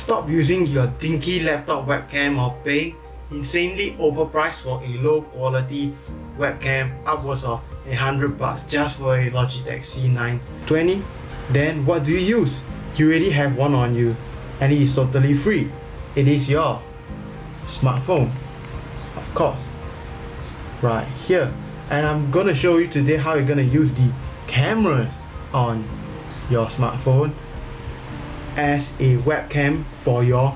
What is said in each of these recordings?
Stop using your dinky laptop webcam or paying insanely overpriced for a low quality webcam upwards of $100 just for a Logitech C920. Then what do you use? You already have one on you and it is totally free. It is your smartphone, of course, right here. And I'm gonna show you today how you're gonna use the cameras on your smartphone as a webcam for your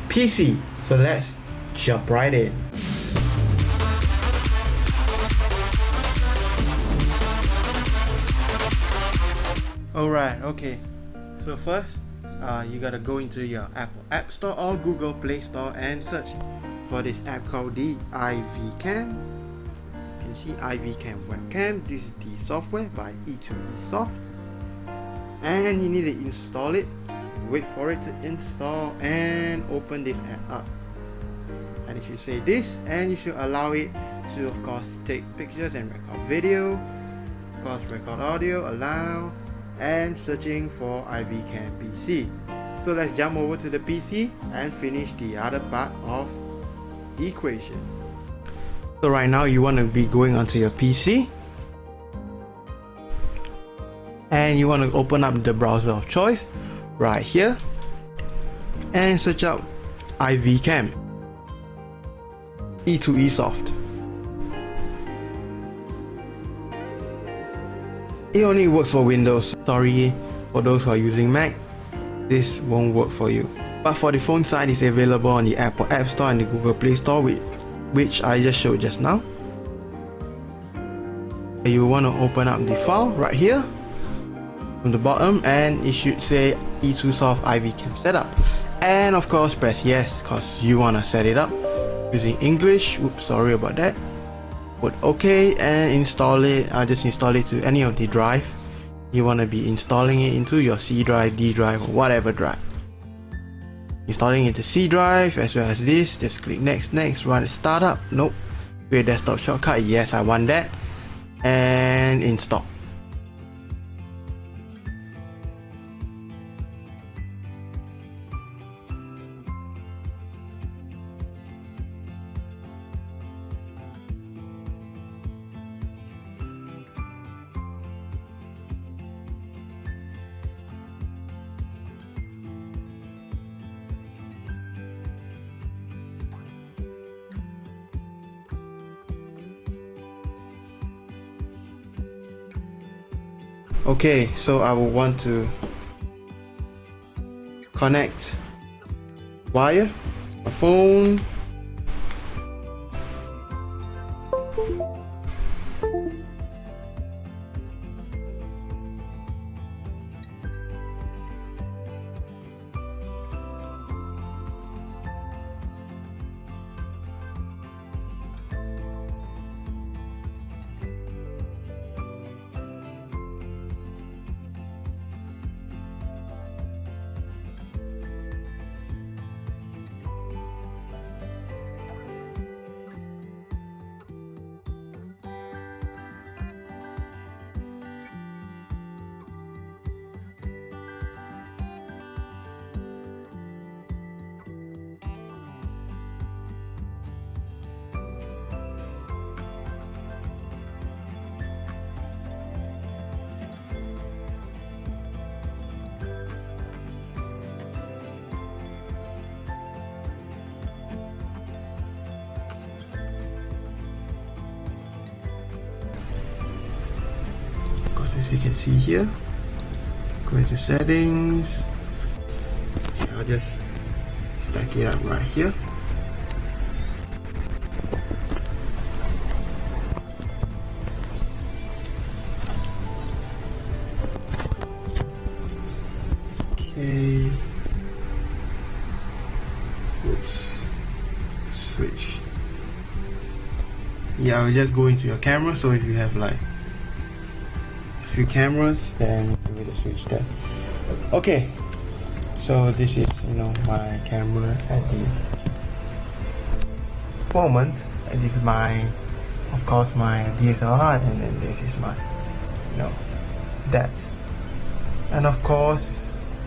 PC. So let's jump right in. Alright, okay. So first, you gotta go into your Apple App Store or Google Play Store and search for this app called the iVCam. You can see iVCam webcam. This is the software by E2eSoft, and you need to install it. Wait for it to install and open this app up. And it should say this, and you should allow it to, of course, take pictures and record video, of course, record audio, allow, and searching for iVCam PC. So let's jump over to the PC and finish the other part of the equation. So right now you want to be going onto your PC and you want to open up the browser of choice right here and search up iVCam, E2eSoft. It only works for Windows. Sorry for those who are using Mac, this won't work for you. But for the phone side, it's available on the Apple App Store and the Google Play Store, which I just showed just now. You want to open up the file right here from the bottom, and it should say E2eSoft iVCam setup. And of course, press yes because you want to set it up using English. Oops, sorry about that. Put OK and install it. Just install it to any of the drive. You want to be installing it into your C drive, D drive, or whatever drive. Installing it to C drive as well as this. Just click next, run startup. Nope. Create desktop shortcut. Yes, I want that. And install. Okay, so I will want to connect wire, a phone, as you can see here. Go into settings. I'll just stack it up right here. Okay. Oops. Switch. Yeah, I'll just go into your camera. So if you have like few cameras, then I'm going to switch that. Okay, so this is my camera at the moment, and this is my, of course, my DSLR, and then this is my that. And of course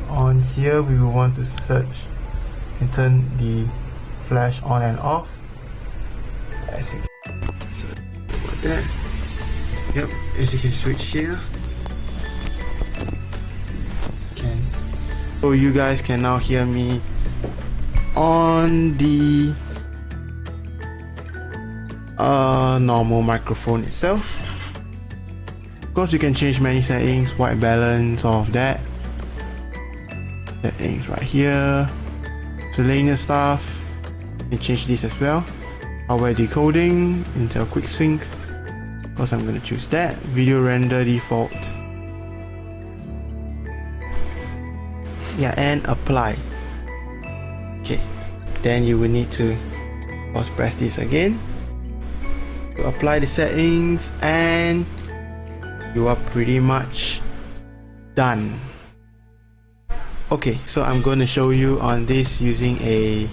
on here we will want to search You can turn the flash on and off. As you can, so about that. Yep, as you can switch here. So you guys can now hear me on the normal microphone itself. Of course, you can change many settings, white balance, all of that. Settings right here. Miscellaneous stuff. You can change this as well. Hardware decoding, Intel Quick Sync. Of course, I'm going to choose that. Video render default. Yeah, and apply. Okay, then you will need to press this again to apply the settings, and you are pretty much done. Okay, so I'm going to show you on this using a,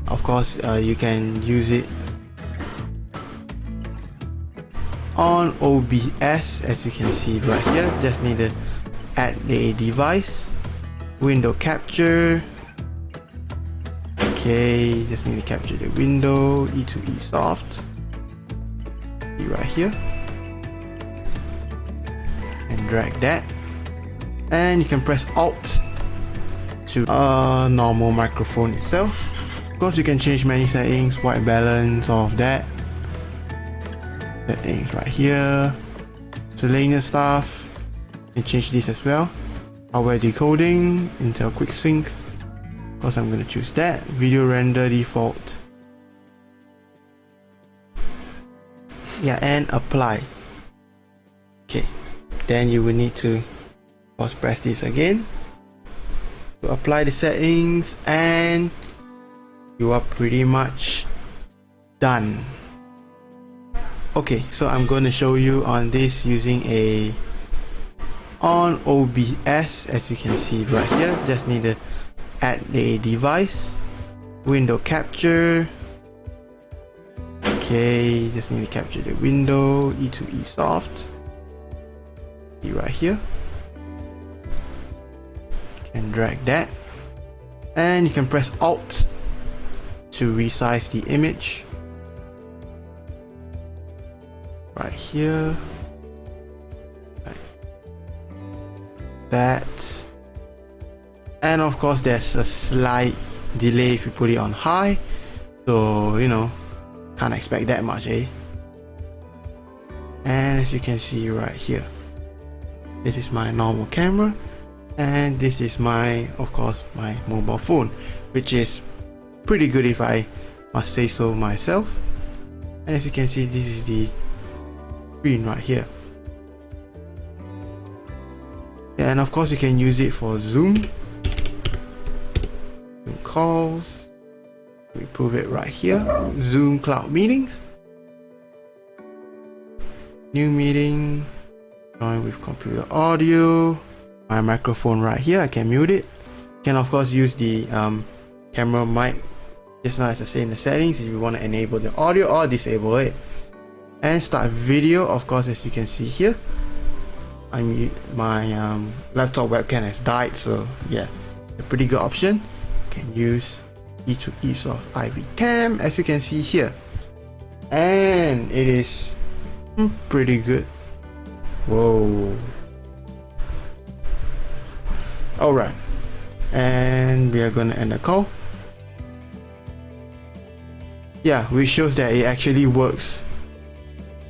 of course you can use it on OBS, as you can see right here. Just need to add a device, window capture. Okay, just need to capture the window, E2E soft. See right here, and drag that, and you can press Alt to normal microphone itself. Of course, you can change many settings, white balance, all of that. Settings right here, miscellaneous stuff. You can change this as well. Hardware decoding, Intel Quick Sync. Of course, I'm going to choose that. Video render default. Yeah, and apply. Okay, then you will need to press this again to apply the settings, and you are pretty much done. Okay, so I'm going to show you on this using a on OBS, as you can see right here. Just need to add a device, window capture. Okay, just need to capture the window, E2E soft. See right here, and drag that, and you can press Alt to resize the image right here, like that. And of course, there's a slight delay if you put it on high, so you know, can't expect that much, eh? And as you can see right here, this is my normal camera, and this is my, of course, my mobile phone, which is pretty good if I must say so myself. And as you can see, this is the screen right here. Yeah, and of course you can use it for Zoom calls. We prove it right here. Zoom cloud meetings, new meeting, join with computer audio. My microphone right here, I can mute it. Can of course use the camera mic just now as I say in the settings if you want to enable the audio or disable it. And start video, of course, as you can see here, my laptop webcam has died, so yeah, a pretty good option. Can use E2E soft iVCam, as you can see here, and it is pretty good. Whoa. Alright, and we are gonna end the call. Yeah, which shows that it actually works,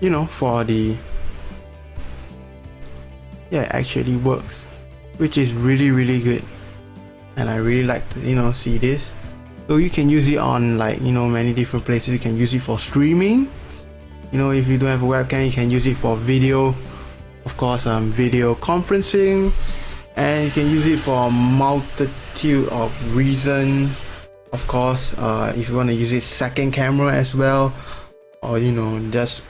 you know, for the, yeah, it actually works, which is really good. And I really like to, you know, see this. So you can use it on, like, you know, many different places. You can use it for streaming. You know, if you don't have a webcam, you can use it for video, of course, video conferencing, and you can use it for a multitude of reasons. Of course, if you want to use it second camera as well, or you know, just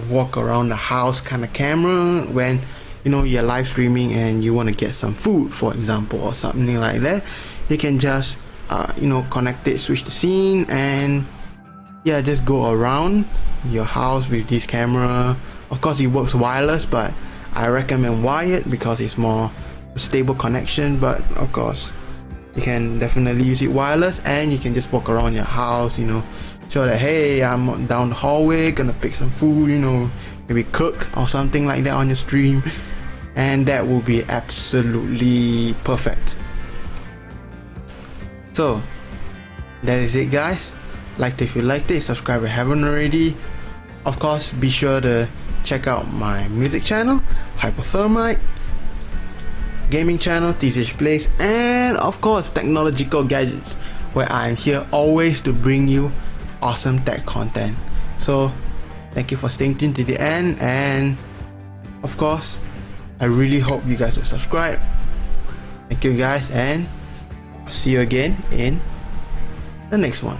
walk around the house kind of camera when you know you're live streaming and you want to get some food, for example, or something like that. You can just you know, connect it, switch the scene, and yeah, just go around your house with this camera. Of course, it works wireless, but I recommend wired because it's more stable connection. But of course, You can definitely use it wireless, and you can just walk around your house, you know, show that, hey, I'm down the hallway, gonna pick some food, you know, maybe cook or something like that on your stream, and that will be absolutely perfect. So that is it, guys. Like it if you liked it, subscribe if you haven't already. Of course, be sure to check out my music channel, Hypothermite, gaming channel, TCH Plays, and of course Technological Gadgets, where I'm here always to bring you awesome tech content. So thank you for staying tuned to the end, and of course I really hope you guys will subscribe. Thank you guys, and I'll see you again in the next one.